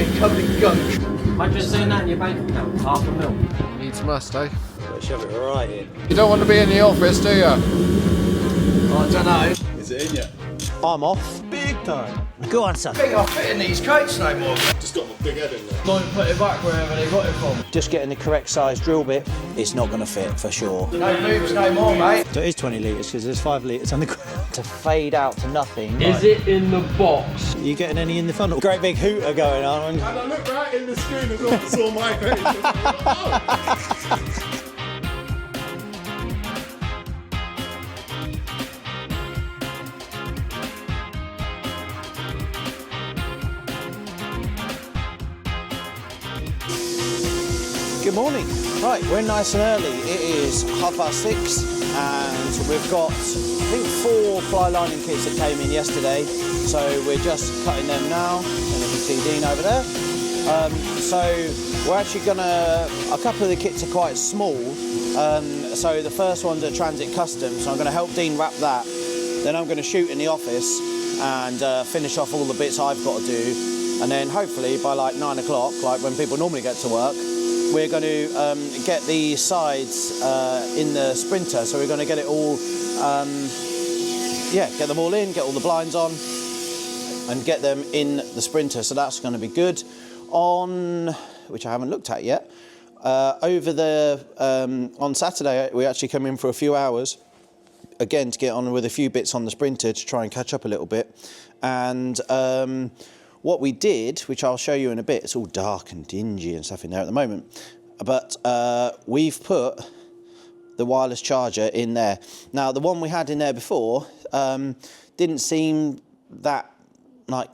me covered in gunk. Imagine seeing that in your bank account, $500,000. Needs must, eh? Gotta shove it right in. You don't want to be in the office, do you? I don't know. Is it in yet? I'm off. Big time. Go on, son. I think I'll fit in these crates no more. Just got my big head in there. Don't put it back wherever they got it from. Just getting the correct size drill bit. It's not going to fit for sure. No moves no more, mate. So it is 20 litres because there's 5 litres on the ground. To fade out to nothing. Is it in the box? Are you getting any in the funnel? Great big hooter going on. And I looked right in the screen as well and saw my face. Good morning. Right, we're nice and early. It is 6:30 and we've got, I think, 4 fly lining kits that came in yesterday. So we're just cutting them now. And you can see Dean over there. So we're actually gonna, a couple of the kits are quite small. So the first one's a transit custom. So I'm gonna help Dean wrap that. Then I'm gonna shoot in the office and finish off all the bits I've got to do. And then hopefully by like 9 o'clock, like when people normally get to work, we're going to get the sides in the Sprinter. So we're going to get it all, get them all in, get all the blinds on and get them in the Sprinter. So that's going to be good. On, which I haven't looked at yet, on Saturday, we actually come in for a few hours, again, to get on with a few bits on the Sprinter to try and catch up a little bit. And what we did, which I'll show you in a bit, it's all dark and dingy and stuff in there at the moment, but we've put the wireless charger in there. Now, the one we had in there before didn't seem that, like,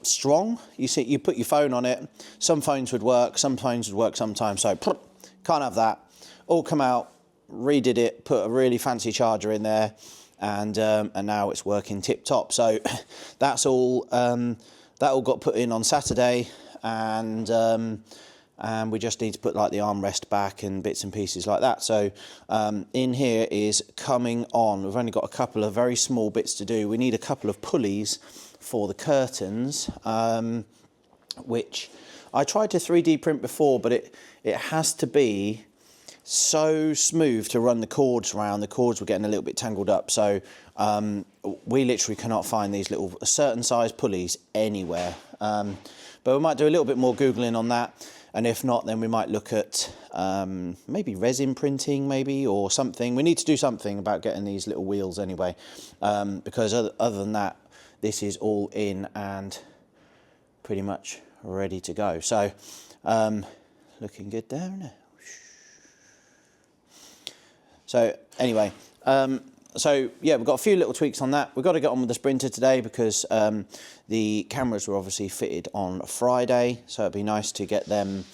strong. You see, you put your phone on it, some phones would work, some phones would work sometimes, so can't have that. All come out, redid it, put a really fancy charger in there, and now it's working tip-top. So that's all... that all got put in on Saturday, and we just need to put like the armrest back and bits and pieces like that. So in here is coming on. We've only got a couple of very small bits to do. We need a couple of pulleys for the curtains, which I tried to 3D print before, but it has to be so smooth to run the cords around. The cords were getting a little bit tangled up, so we literally cannot find these little certain size pulleys anywhere. But we might do a little bit more Googling on that, and if not, then we might look at maybe resin printing, maybe, or something. We need to do something about getting these little wheels anyway, because other than that, this is all in and pretty much ready to go. So looking good there, isn't it? So anyway, so yeah, we've got a few little tweaks on that. We've got to get on with the Sprinter today because the cameras were obviously fitted on Friday, so it'd be nice to get them,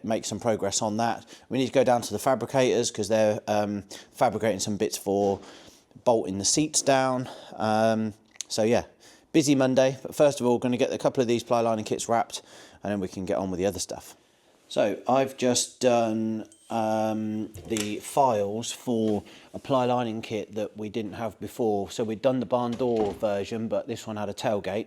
make some progress on that. We need to go down to the fabricators because they're fabricating some bits for bolting the seats down. So yeah, busy Monday, but first of all, going to get a couple of these ply lining kits wrapped, and then we can get on with the other stuff. So I've just done the files for a ply lining kit that we didn't have before. So we'd done the barn door version, but this one had a tailgate.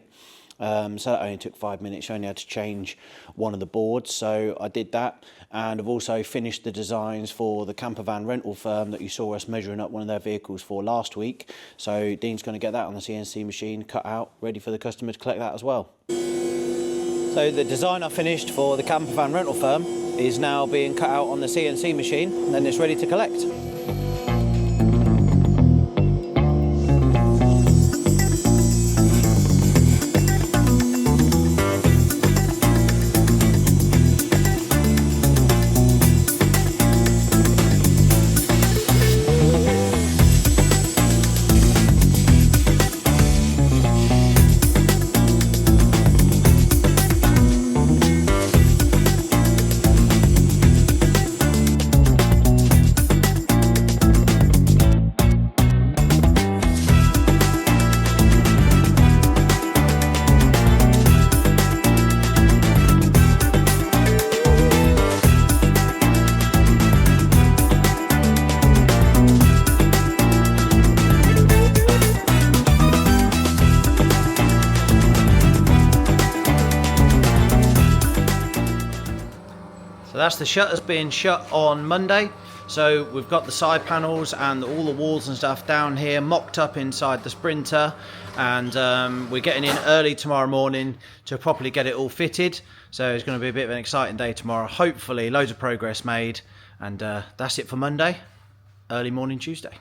So that only took 5 minutes. You only had to change one of the boards. So I did that. And I've also finished the designs for the camper van rental firm that you saw us measuring up one of their vehicles for last week. So Dean's going to get that on the CNC machine, cut out, ready for the customer to collect that as well. So the design I finished for the camper van rental firm is now being cut out on the CNC machine, and then it's ready to collect. that's the shutters being shut on Monday. So we've got the side panels and all the walls and stuff down here mocked up inside the Sprinter, and we're getting in early tomorrow morning to properly get it all fitted. So it's going to be a bit of an exciting day tomorrow. Hopefully loads of progress made, and that's it for Monday, early morning Tuesday.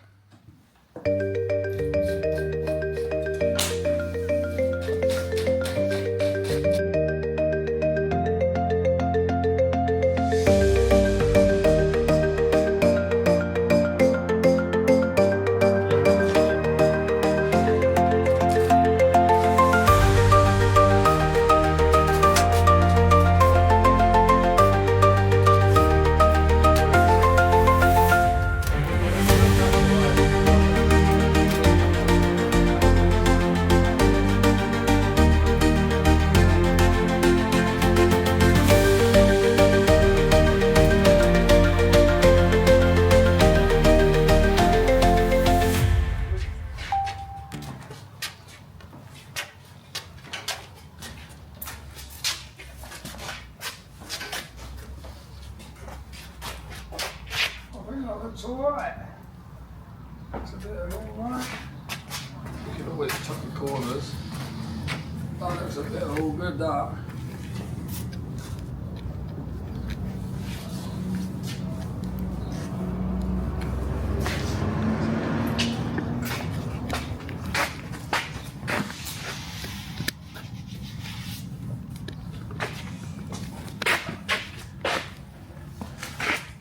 Looks alright. It's a bit alright. You can always tuck the corners. That looks a bit all good, that.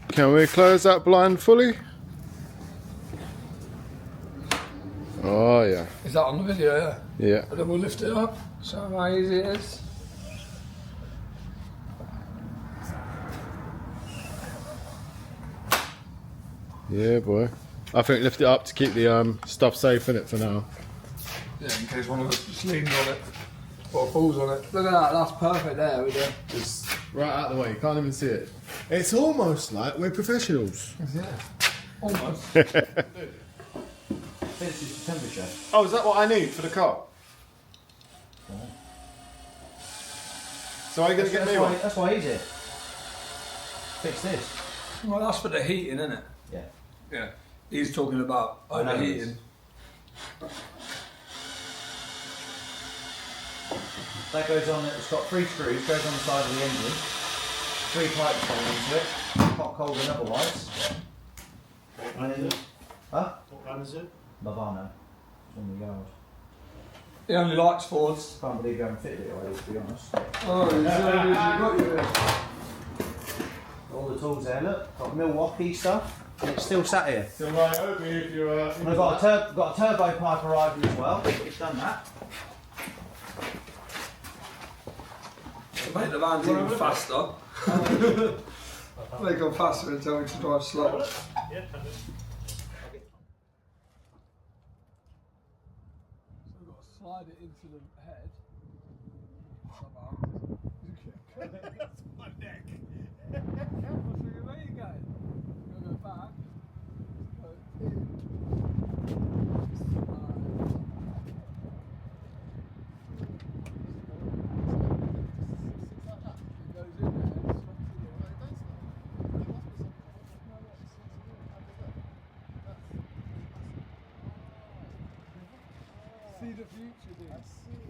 Can we close that blind fully? Oh yeah. Is that on the video, yeah? Yeah. And then we'll lift it up, show them how easy it is. Yeah, boy. I think lift it up to keep the stuff safe in it for now. Yeah, in case one of us just leans on it or falls on it. Look at that, that's perfect there with it. It's right out of the way, you can't even see it. It's almost like we're professionals. Yeah, almost. Senses the temperature. Oh, is that what I need for the car? So are you going to get me one? That's why he's here. Fix this. Well, that's for the heating, isn't it? Yeah. Yeah. He's talking about overheating. That goes on, it's got 3 screws, goes on the side of the engine. 3 pipes going into it. Hot, cold and otherwise. What brand is it? Huh? What brand is it? Lavano. It's on the yard. He only likes Fords. Can't believe you haven't fitted it already, to be honest. Oh, you got you. All the tools there, look. Got Milwaukee stuff. And it's still sat here. So right over here if you're... And I've got a turbo pipe arriving as well. It's done that. To make the vans even faster. They go faster and tell me to drive slow. Yeah, can do. So we've got to slide it into the head. Somehow. That's my neck. Where are you going? You're going to go back. Go in. It goes in there. See the future, dude. I see.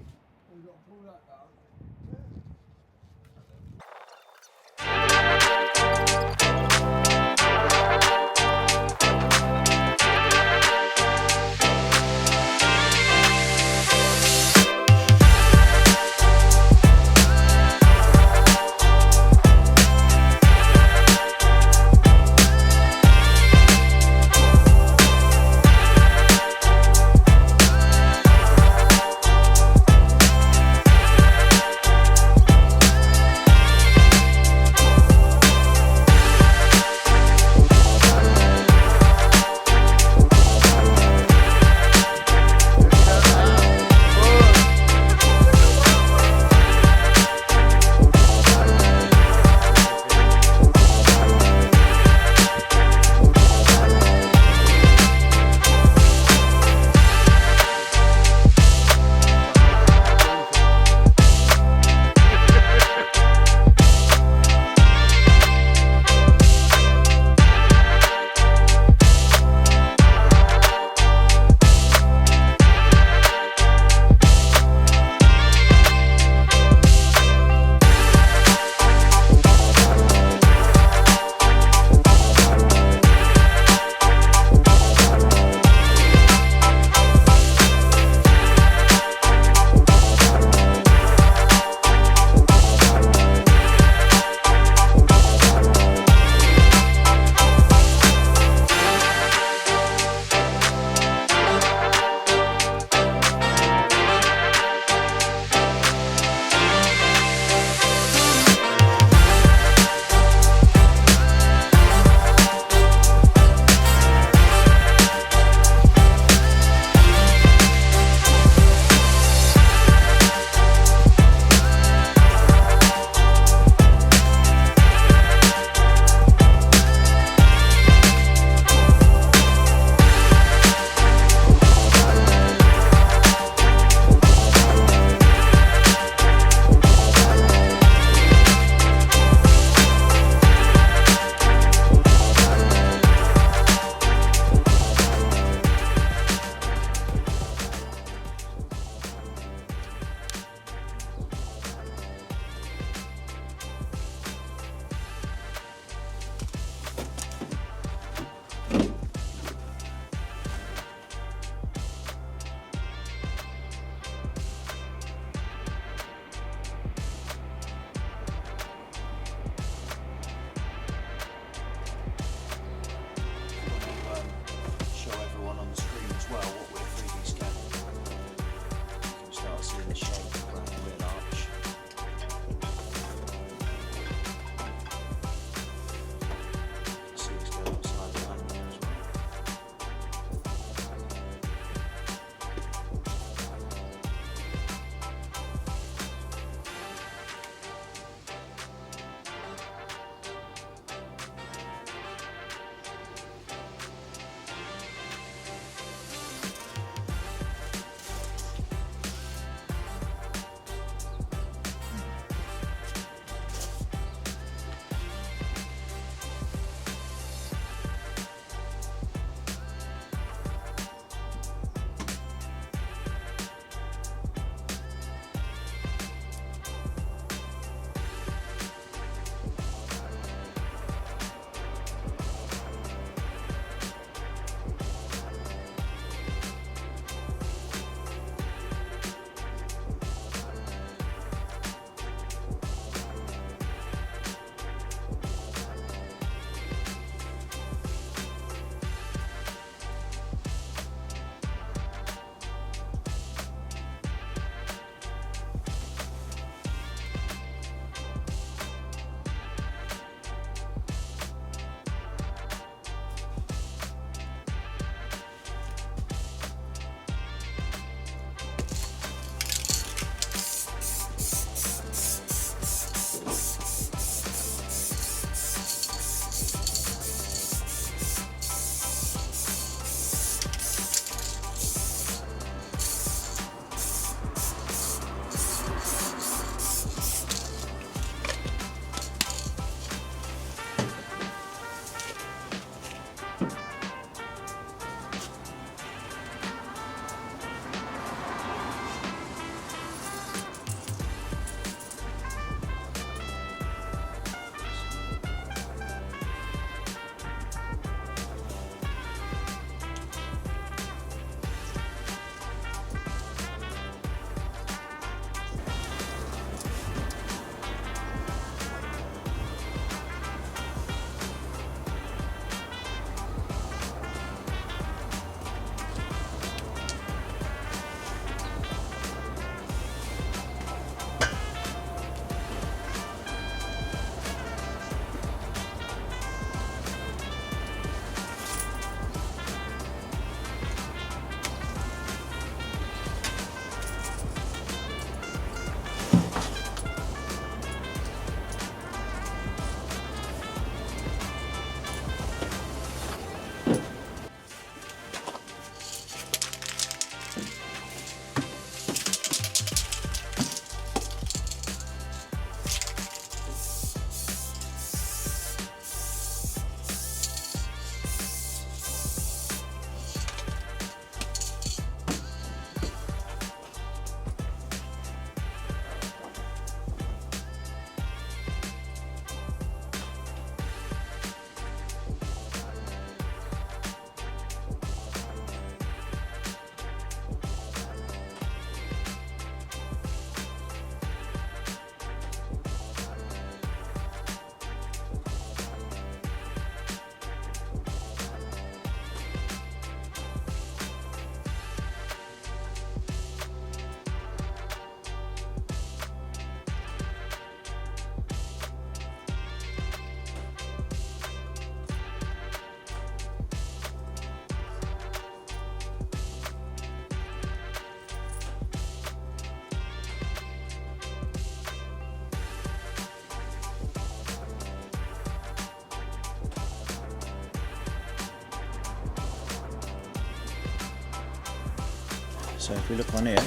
So if we look on here,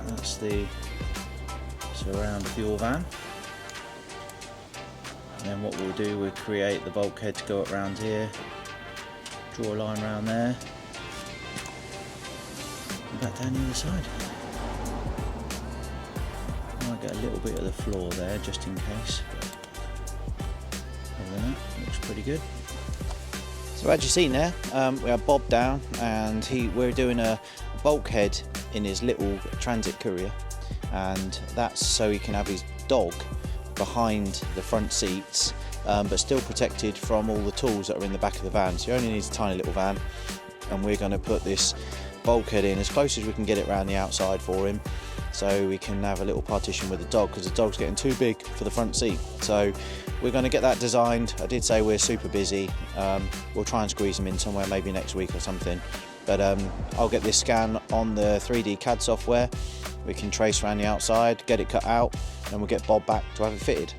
that's the surround fuel van. And then what we'll do, we'll create the bulkhead to go around here, draw a line around there, and back down the other side. Might get a little bit of the floor there just in case, but other than that, looks pretty good. So as you've seen there, we have Bob down, and we're doing a bulkhead in his little transit courier, and that's so he can have his dog behind the front seats, but still protected from all the tools that are in the back of the van. So he only needs a tiny little van, and we're going to put this bulkhead in as close as we can get it around the outside for him, so we can have a little partition with the dog, because the dog's getting too big for the front seat. So we're going to get that designed. I did say we're super busy. We'll try and squeeze them in somewhere, maybe next week or something, but I'll get this scan on the 3D CAD software. We can trace around the outside, get it cut out, and we'll get Bob back to have it fitted.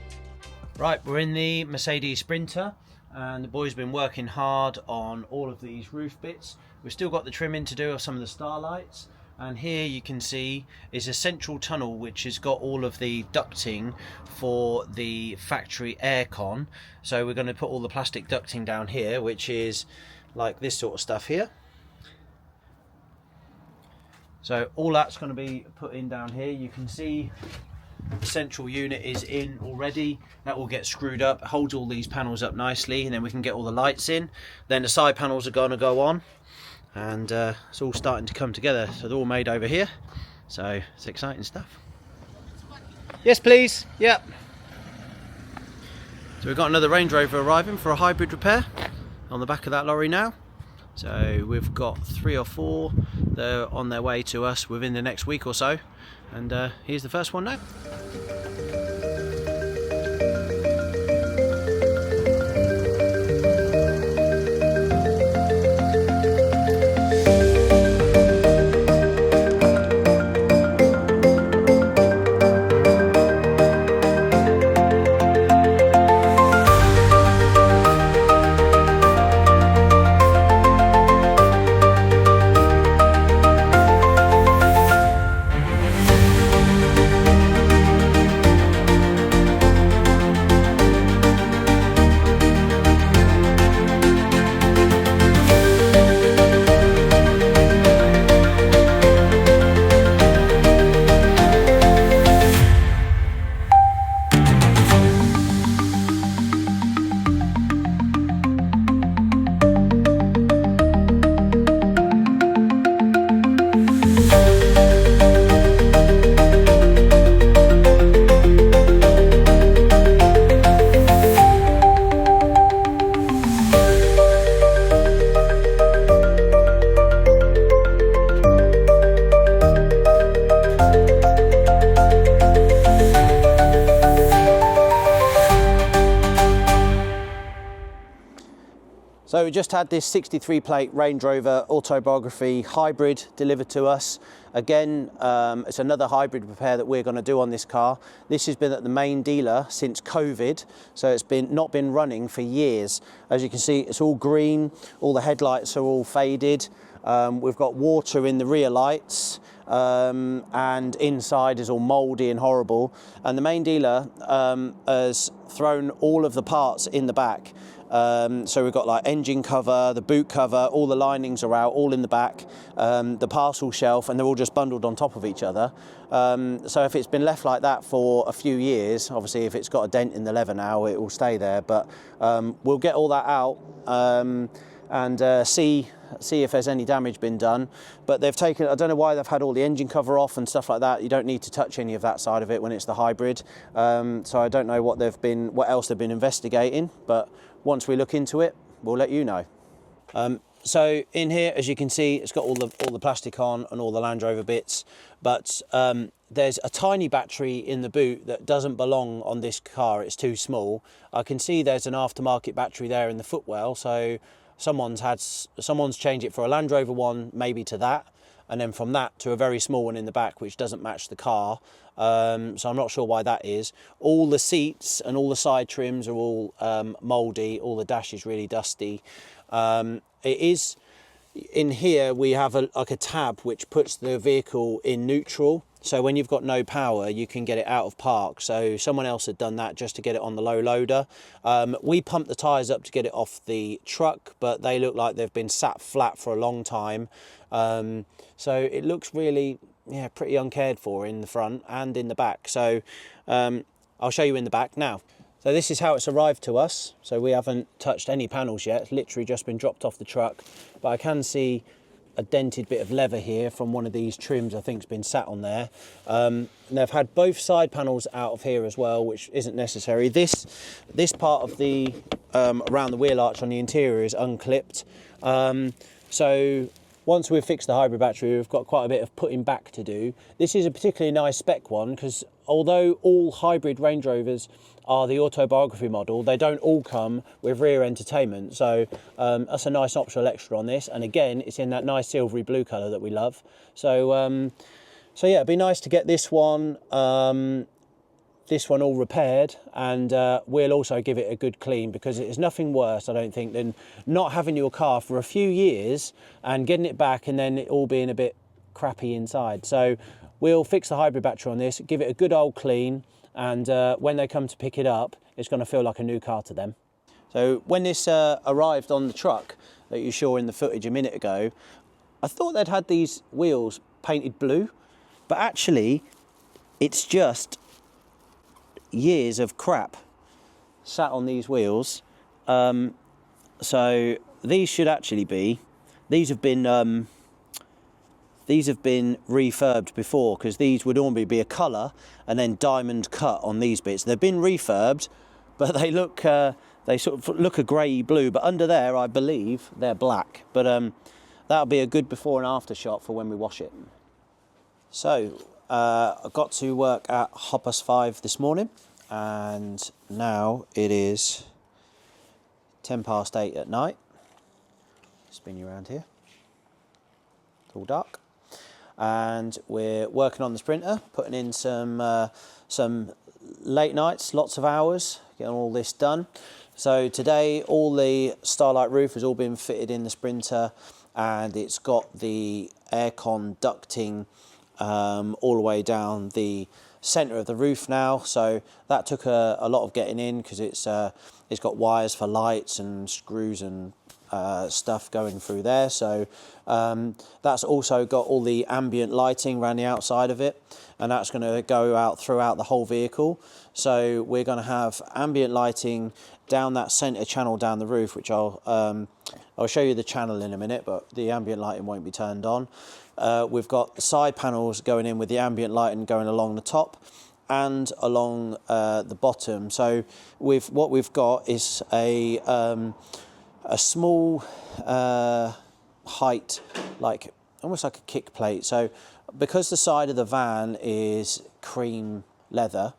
Right, we're in the Mercedes Sprinter, and the boys have been working hard on all of these roof bits. We've still got the trimming to do of some of the starlights, and here you can see is a central tunnel which has got all of the ducting for the factory aircon. So we're going to put all the plastic ducting down here, which is like this sort of stuff here. So all that's going to be put in down here. You can see the central unit is in already. That will get screwed up, holds all these panels up nicely, and then we can get all the lights in. Then the side panels are going to go on, and it's all starting to come together. So they're all made over here, so it's exciting stuff. Yes please. Yep. So we've got another Range Rover arriving for a hybrid repair on the back of that lorry now. So we've got 3 or 4 that are on their way to us within the next week or so, and here's the first one now. So we just had this 63 plate Range Rover Autobiography hybrid delivered to us. Again, it's another hybrid repair that we're going to do on this car. This has been at the main dealer since COVID, so it's not been running for years. As you can see, it's all green, all the headlights are all faded. We've got water in the rear lights, and inside is all mouldy and horrible. And the main dealer has thrown all of the parts in the back. So we've got like engine cover, the boot cover, all the linings are out, all in the back, the parcel shelf, and they're all just bundled on top of each other. So if it's been left like that for a few years, obviously if it's got a dent in the leather now, it will stay there, but we'll get all that out and see if there's any damage been done. But they've taken, I don't know why they've had all the engine cover off and stuff like that. You don't need to touch any of that side of it when it's the hybrid. So I don't know what else they've been investigating, but once we look into it, we'll let you know. So in here, as you can see, it's got all the plastic on and all the Land Rover bits, but there's a tiny battery in the boot that doesn't belong on this car. It's too small. I can see there's an aftermarket battery there in the footwell, so someone's changed it for a Land Rover one, maybe to that. and then from that to a very small one in the back which doesn't match the car. So I'm not sure why that is. All the seats and all the side trims are all mouldy, all the dash is really dusty. It is, in here we have like a tab which puts the vehicle in neutral, so when you've got no power you can get it out of park. So someone else had done that just to get it on the low loader. We pumped the tyres up to get it off the truck, but they look like they've been sat flat for a long time. So it looks really, yeah, pretty uncared for in the front and in the back. So I'll show you in the back now. So this is how it's arrived to us. So we haven't touched any panels yet. It's literally just been dropped off the truck. But I can see a dented bit of leather here from one of these trims I think's been sat on there. And they've had both side panels out of here as well, which isn't necessary. This part of the around the wheel arch on the interior is unclipped. So once we've fixed the hybrid battery, we've got quite a bit of putting back to do. This is a particularly nice spec one because although all hybrid Range Rovers are the autobiography model, they don't all come with rear entertainment. So that's a nice optional extra on this. And again, it's in that nice silvery blue colour that we love. So, so yeah, it'd be nice to get this one all repaired, and we'll also give it a good clean, because it is nothing worse, I don't think, than not having your car for a few years and getting it back and then it all being a bit crappy inside. So we'll fix the hybrid battery on this, give it a good old clean, and when they come to pick it up, it's going to feel like a new car to them. So when this arrived on the truck that you saw in the footage a minute ago, I thought they'd had these wheels painted blue, but actually it's just years of crap sat on these wheels. So these should actually be, these have been refurbed before, because these would normally be a colour and then diamond cut on these bits. They've been refurbed, but they look they sort of look a grey blue, but under there I believe they're black. But that'll be a good before and after shot for when we wash it. So I got to work at 5:30 this morning, and now it is 8:10 at night. Spin you around here. It's all dark. And we're working on the Sprinter, putting in some late nights, lots of hours, getting all this done. So today all the Starlight roof has all been fitted in the Sprinter, and it's got the aircon ducting all the way down the centre of the roof now. So that took a lot of getting in, because it's got wires for lights and screws and stuff going through there. So that's also got all the ambient lighting around the outside of it, and that's going to go out throughout the whole vehicle. So we're going to have ambient lighting down that centre channel down the roof, which I'll show you the channel in a minute, but the ambient lighting won't be turned on. We've got the side panels going in with the ambient lighting going along the top and along the bottom. So what we've got is a small height, like almost like a kick plate. So because the side of the van is cream leather,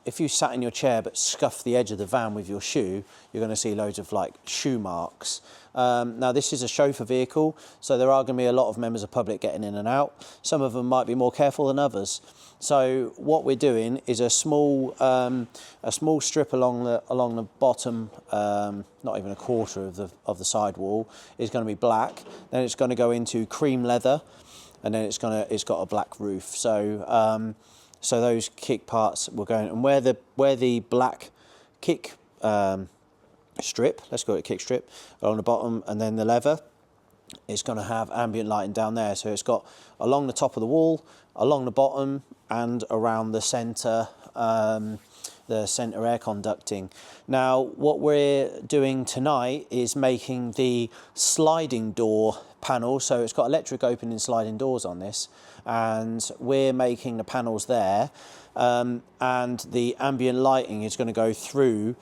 if you sat in your chair but scuff the edge of the van with your shoe, you're going to see loads of like shoe marks. Now this is a chauffeur vehicle, so there are going to be a lot of members of the public getting in and out. Some of them might be more careful than others. So what we're doing is a small strip along the bottom, not even a quarter of the sidewall, is going to be black. Then it's going to go into cream leather, and then it's got a black roof. So so those kick parts will go in, and where the black kick strip, let's call it a kick strip, along the bottom, and then the leather, it's going to have ambient lighting down there. So it's got along the top of the wall, along the bottom, and around the centre air conducting. Now what we're doing tonight is making the sliding door panel. So it's got electric opening sliding doors on this, and we're making the panels there, and the ambient lighting is going to go through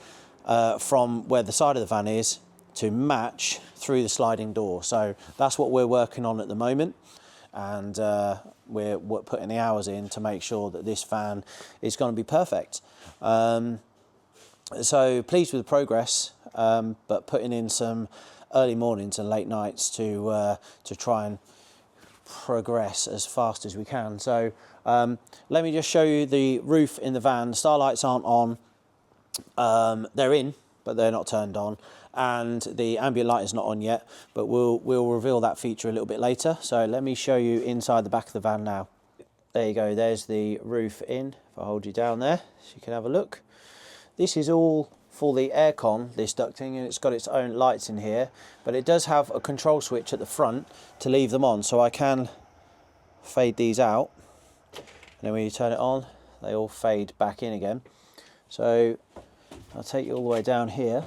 from where the side of the van is to match through the sliding door. So that's what we're working on at the moment, and we're putting the hours in to make sure that this van is going to be perfect. So pleased with the progress, but putting in some early mornings and late nights to try and progress as fast as we can. So let me just show you the roof in the van. The starlights aren't on. They're in, but they're not turned on, and the ambient light is not on yet, but we'll reveal that feature a little bit later. So let me show you inside the back of the van now. There you go, there's the roof in. If I hold you down there so you can have a look. This is all for the aircon, this ducting, and it's got its own lights in here, but it does have a control switch at the front to leave them on, so I can fade these out, and then when you turn it on they all fade back in again. So I'll take you all the way down here,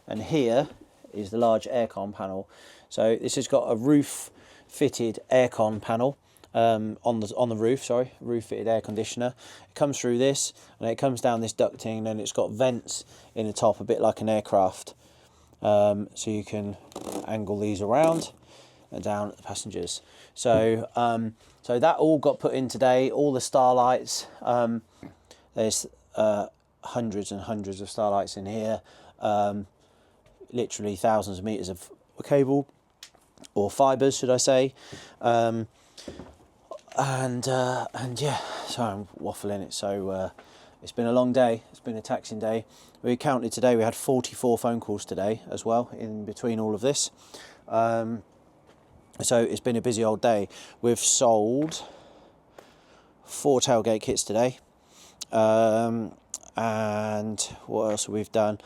and here is the large aircon panel. So this has got a roof fitted aircon panel on the roof, sorry, roof fitted air conditioner. It comes through this and it comes down this ducting, and then it's got vents in the top, a bit like an aircraft, so you can angle these around and down at the passengers. So so that all got put in today, all the starlights. There's hundreds and hundreds of starlights in here, literally thousands of meters of cable, or fibers should I say. And yeah, sorry, I'm waffling it. So it's been a long day, it's been a taxing day. We counted today, we had 44 phone calls today as well in between all of this. So it's been a busy old day. We've sold 4 tailgate kits today. And what else have we done?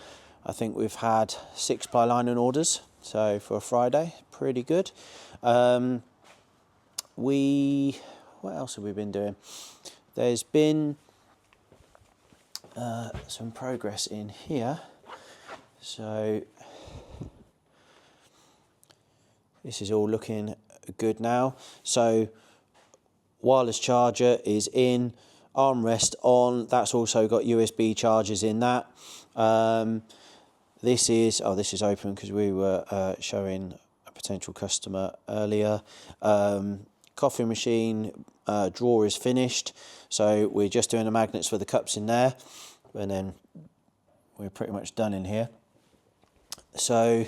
I think we've had 6 ply lining orders, so for a Friday, pretty good. What else have we been doing? There's been some progress in here. So this is all looking good now. So wireless charger is in, armrest on. That's also got USB chargers in that. This is open because we were showing a potential customer earlier. Coffee machine drawer is finished, so we're just doing the magnets for the cups in there, and then we're pretty much done in here. So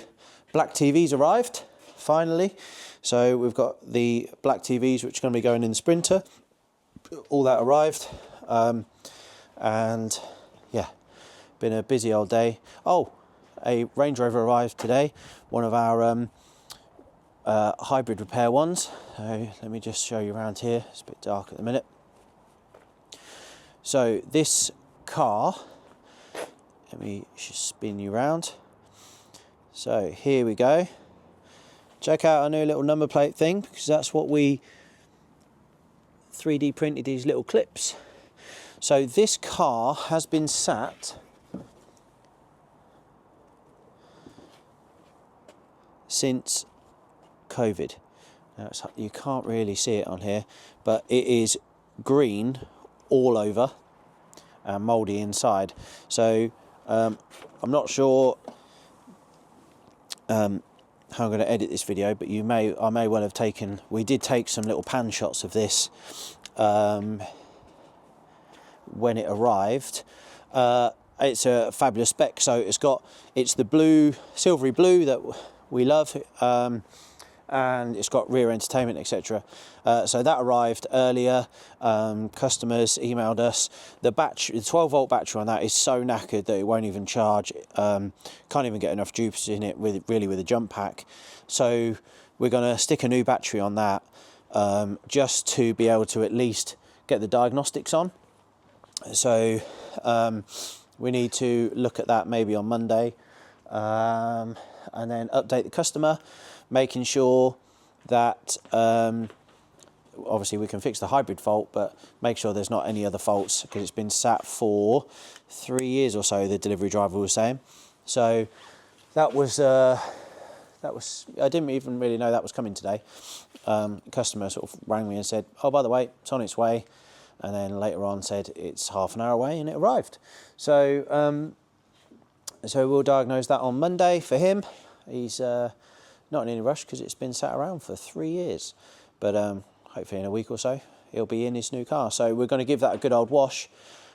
black TV's arrived finally. So we've got the black TVs which are going to be going in the Sprinter. All that arrived, and yeah, been a busy old day. Oh, a Range Rover arrived today, one of our hybrid repair ones. So let me just show you around here. It's a bit dark at the minute. So this car, let me just spin you around. So here we go. Check out our new little number plate thing, because that's what we 3D printed, these little clips. So this car has been sat since COVID. Now you can't really see it on here, but it is green all over and mouldy inside. So I'm not sure how I'm going to edit this video, but I may well have taken, we did take some little pan shots of this when it arrived. It's a fabulous spec. So it's the blue, silvery blue that we love, and it's got rear entertainment, etc. So that arrived earlier. Customers emailed us. The 12-volt battery on that is so knackered that it won't even charge. Can't even get enough juice in it with a jump pack. So we're going to stick a new battery on that, just to be able to at least get the diagnostics on. So we need to look at that maybe on Monday, and then update the customer, making sure that obviously we can fix the hybrid fault, but make sure there's not any other faults, because it's been sat for 3 years or so, the delivery driver was saying. So that was I didn't even really know that was coming today. Customer sort of rang me and said, oh, by the way, it's on its way, and then later on said it's half an hour away, and it arrived. So so we'll diagnose that on Monday for him. He's not in any rush because it's been sat around for 3 years, but hopefully in a week or so he'll be in his new car. So we're going to give that a good old wash.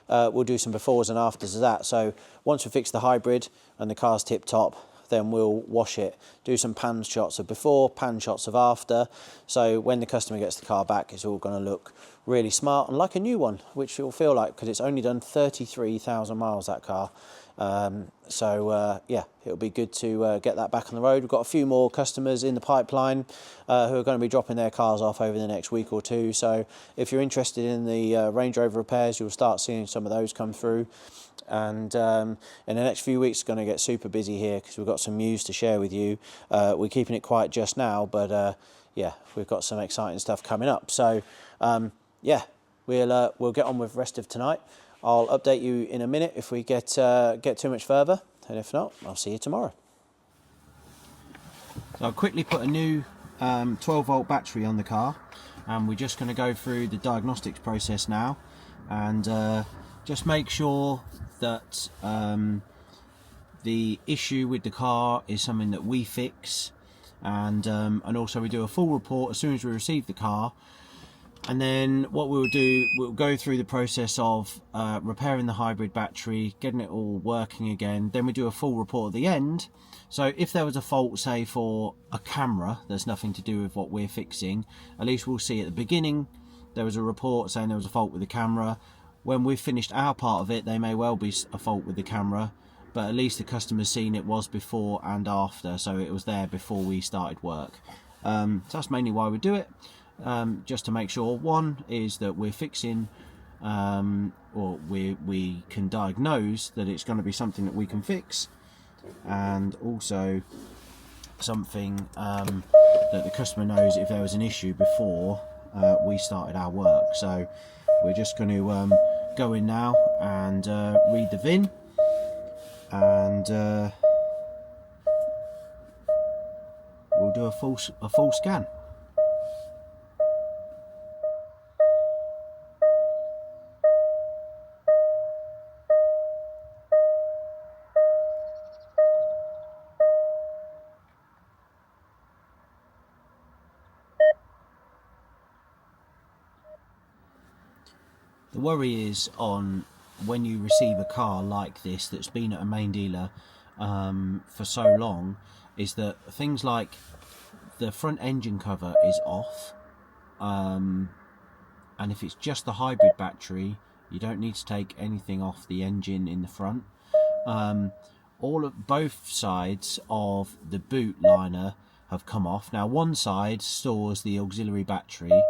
We'll do some befores and afters of that. So once we fix the hybrid and the car's tip top, then we'll wash it, do some pan shots of before, pan shots of after. So when the customer gets the car back, it's all going to look really smart and like a new one, which you'll feel like, because it's only done 33,000 miles, that car. Yeah, it'll be good to get that back on the road. We've got a few more customers in the pipeline who are going to be dropping their cars off over the next week or two. So if you're interested in the Range Rover repairs, you'll start seeing some of those come through. And in the next few weeks, it's going to get super busy here because we've got some news to share with you. We're keeping it quiet just now, but yeah, we've got some exciting stuff coming up. So yeah, we'll get on with the rest of tonight. I'll update you in a minute if we get too much further, and if not, I'll see you tomorrow. So I'll quickly put a new 12-volt battery on the car, and we're just going to go through the diagnostics process now, and just make sure that the issue with the car is something that we fix, and also we do a full report as soon as we receive the car. And then what we'll do, we'll go through the process of repairing the hybrid battery, getting it all working again. Then we do a full report at the end. So if there was a fault, say for a camera, there's nothing to do with what we're fixing, at least we'll see at the beginning there was a report saying there was a fault with the camera. When we've finished our part of it, there may well be a fault with the camera, but at least the customer's seen it was before and after, so it was there before we started work. So that's mainly why we do it. Just to make sure, one is that we're fixing, or we can diagnose that it's going to be something that we can fix, and also something that the customer knows if there was an issue before we started our work. So we're just going to go in now and read the VIN, and we'll do a full scan. The worry is on when you receive a car like this that's been at a main dealer for so long, is that things like the front engine cover is off, and if it's just the hybrid battery, you don't need to take anything off the engine in the front. Both sides of the boot liner have come off. Now one side stores the auxiliary battery,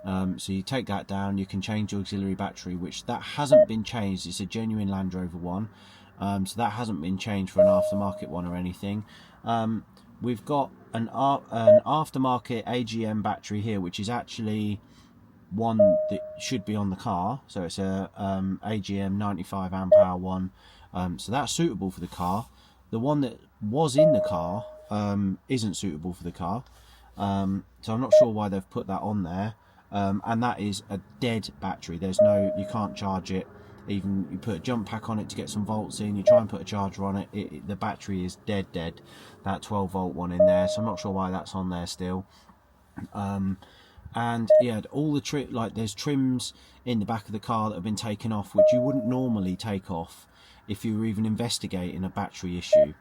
so you take that down, you can change your auxiliary battery, which that hasn't been changed. It's a genuine Land Rover one, so that hasn't been changed for an aftermarket one or anything. We've got an aftermarket AGM battery here, which is actually one that should be on the car, so it's a AGM 95 amp hour one, so that's suitable for the car. The one that was in the car isn't suitable for the car, so I'm not sure why they've put that on there, and that is a dead battery. You can't charge it. Even you put a jump pack on it to get some volts in, you try and put a charger on it, the battery is dead, that 12-volt one in there, so I'm not sure why that's on there still. And yeah, all the there's trims in the back of the car that have been taken off, which you wouldn't normally take off if you were even investigating a battery issue.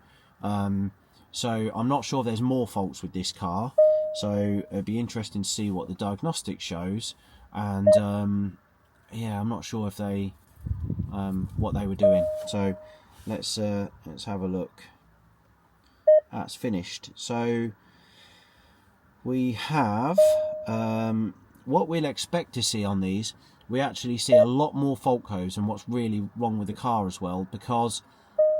So I'm not sure if there's more faults with this car, so it'd be interesting to see what the diagnostic shows, and yeah, I'm not sure if they what they were doing. So let's have a look. That's finished. So we have what we'll expect to see on these. We actually see a lot more fault codes and what's really wrong with the car as well, because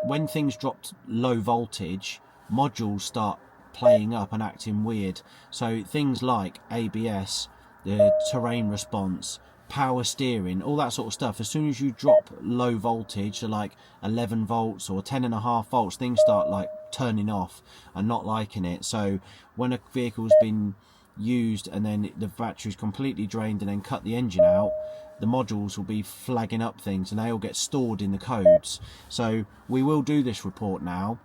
when things drop low voltage, modules start playing up and acting weird. So things like ABS, the terrain response, power steering, all that sort of stuff, as soon as you drop low voltage to like 11 volts or 10.5 volts, things start like turning off and not liking it. So when a vehicle's been used and then the battery's completely drained and then cut the engine out, the modules will be flagging up things and they all get stored in the codes. So we will do this report now.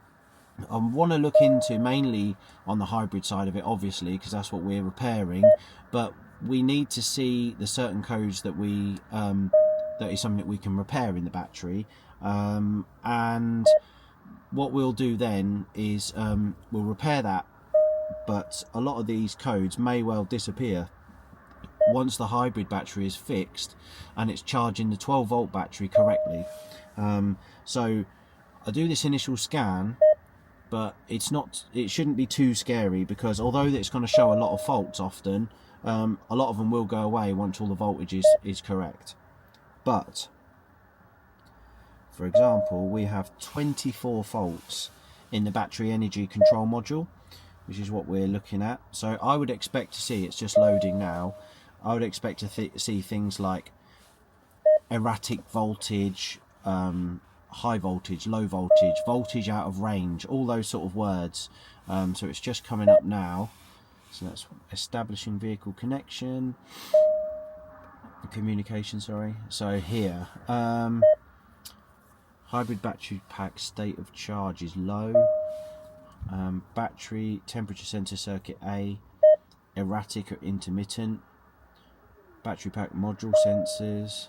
I want to look into mainly on the hybrid side of it, obviously, because that's what we're repairing, but we need to see the certain codes that we that is something that we can repair in the battery, and what we'll do then is we'll repair that, but a lot of these codes may well disappear once the hybrid battery is fixed and it's charging the 12-volt battery correctly. So I do this initial scan, but it shouldn't be too scary, because although it's going to show a lot of faults often, a lot of them will go away once all the voltage is correct. But for example, we have 24 faults in the battery energy control module, which is what we're looking at. So I would expect to see, it's just loading now, I would expect to see things like erratic voltage, high voltage, low voltage, voltage out of range, all those sort of words. So it's just coming up now. So that's establishing vehicle connection, communication, sorry. So here, hybrid battery pack state of charge is low. Battery temperature sensor circuit A, erratic or intermittent. Battery pack module sensors.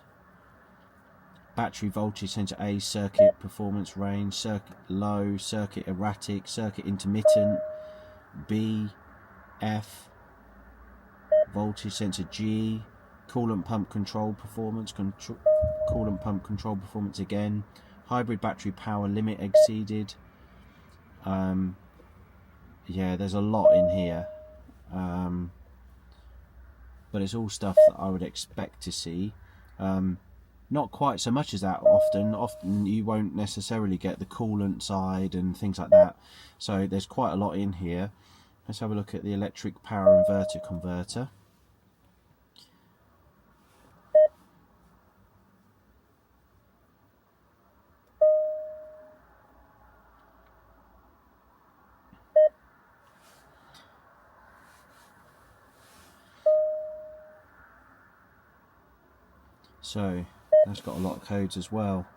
Battery voltage sensor A, circuit performance range, circuit low, circuit erratic, circuit intermittent. B, F, voltage sensor G, coolant pump control performance, coolant pump control performance again. Hybrid battery power limit exceeded. Yeah, there's a lot in here, but it's all stuff that I would expect to see. Not quite so much as that often you won't necessarily get the coolant side and things like that, so there's quite a lot in here. Let's have a look at the electric power inverter converter. So that's got a lot of codes as well.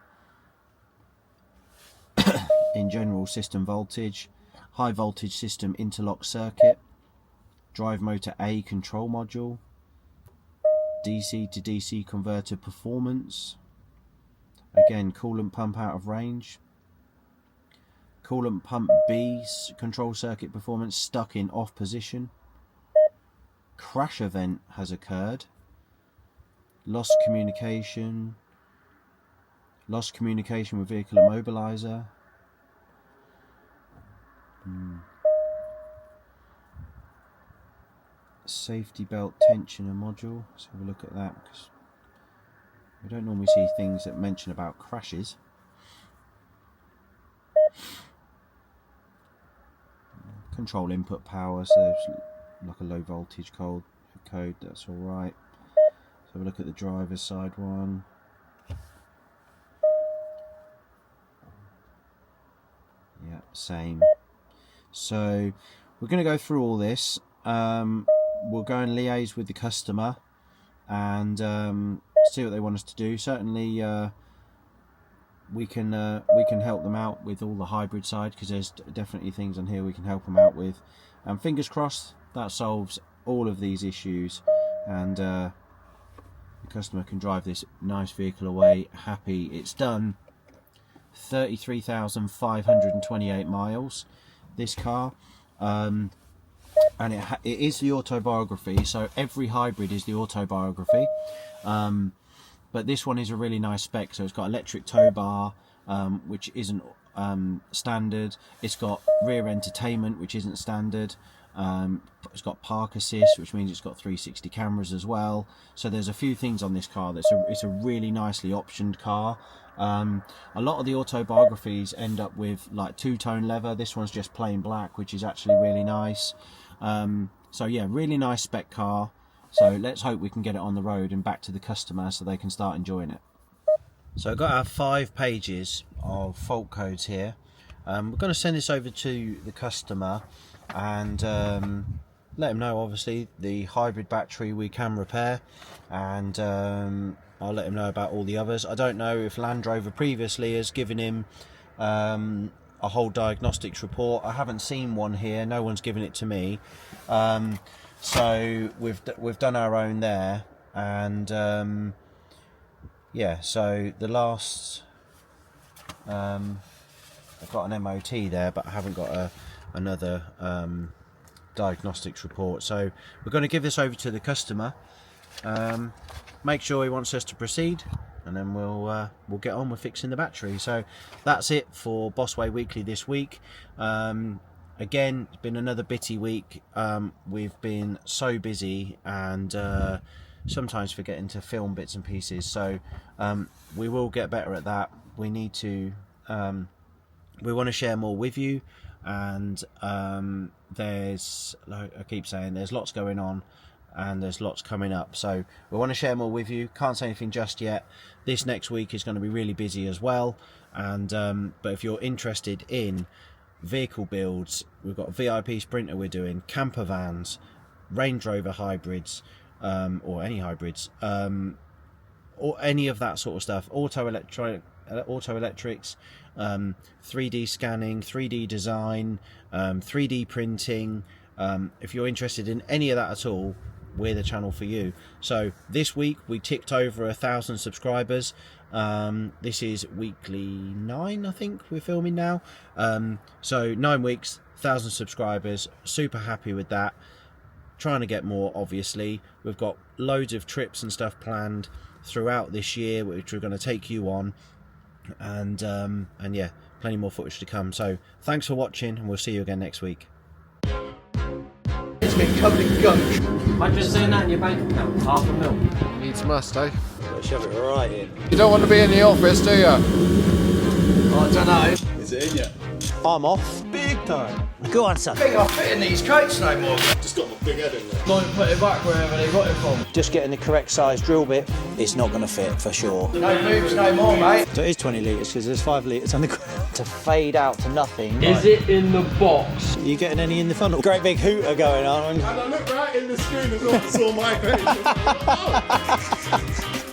In general, system voltage, high voltage system interlock circuit, drive motor A control module, DC to DC converter performance, again coolant pump out of range, coolant pump B control circuit performance stuck in off position, crash event has occurred, lost communication with vehicle immobilizer. Safety belt tensioner module. Let's have a look at that, because we don't normally see things that mention about crashes. Control input power, so there's like a low voltage code, that's alright. Let's have a look at the driver's side one. Yeah, same. So we're going to go through all this. We'll go and liaise with the customer and see what they want us to do. Certainly we can help them out with all the hybrid side, because there's definitely things on here we can help them out with. And fingers crossed that solves all of these issues, and the customer can drive this nice vehicle away happy. It's done 33,528 miles, this car, and it is the autobiography, so every hybrid is the autobiography, but this one is a really nice spec. So it's got electric tow bar, which isn't standard. It's got rear entertainment, which isn't standard. It's got park assist, which means it's got 360 cameras as well. So there's a few things on this car it's a really nicely optioned car. A lot of the autobiographies end up with like two-tone leather. This one's just plain black, which is actually really nice. So yeah, really nice spec car. So let's hope we can get it on the road and back to the customer so they can start enjoying it. So I've got our 5 pages of fault codes here. We're going to send this over to the customer and let them know, obviously, the hybrid battery we can repair, and I'll let him know about all the others. I don't know if Land Rover previously has given him a whole diagnostics report. I haven't seen one here. No one's given it to me. So we've done our own there, and yeah. So the last I've got an MOT there, but I haven't got another diagnostics report. So we're going to give this over to the customer, make sure he wants us to proceed, and then we'll get on with fixing the battery. So that's it for Bossway Weekly this week. Again, it's been another bitty week. We've been so busy and sometimes forgetting to film bits and pieces, so we will get better at that. We need to we want to share more with you, and there's, like I keep saying, there's lots going on and there's lots coming up, so we want to share more with you. Can't say anything just yet. This next week is going to be really busy as well, and but if you're interested in vehicle builds, we've got a VIP Sprinter we're doing, camper vans, Range Rover hybrids, or any hybrids, or any of that sort of stuff, auto electrics, 3D scanning, 3D design, 3D printing. If you're interested in any of that at all, we're the channel for you. So this week we ticked over 1,000 subscribers. This is weekly 9, I think we're filming now. So 9 weeks, 1,000 subscribers, super happy with that. Trying to get more, obviously. We've got loads of trips and stuff planned throughout this year, which we're going to take you on, and yeah, plenty more footage to come. So thanks for watching, and we'll see you again next week. It's been covered in gunk. I'm just saying that in your bank account, $500,000. Needs must, eh? Shove it right in. You don't want to be in the office, do you? I don't know. Is it in yet? I'm off. Big time. Go on, son. I think I'll fit in these crates no more. Just got my big head in there. Might put it back wherever they got it from. Just getting the correct size drill bit. It's not going to fit for sure. No boobs no more, mate. So it is 20 litres because there's 5 litres on the ground. To fade out to nothing. Is it in the box? Are you getting any in the funnel? Great big hooter going on. And I look right in the screen as well, saw my face.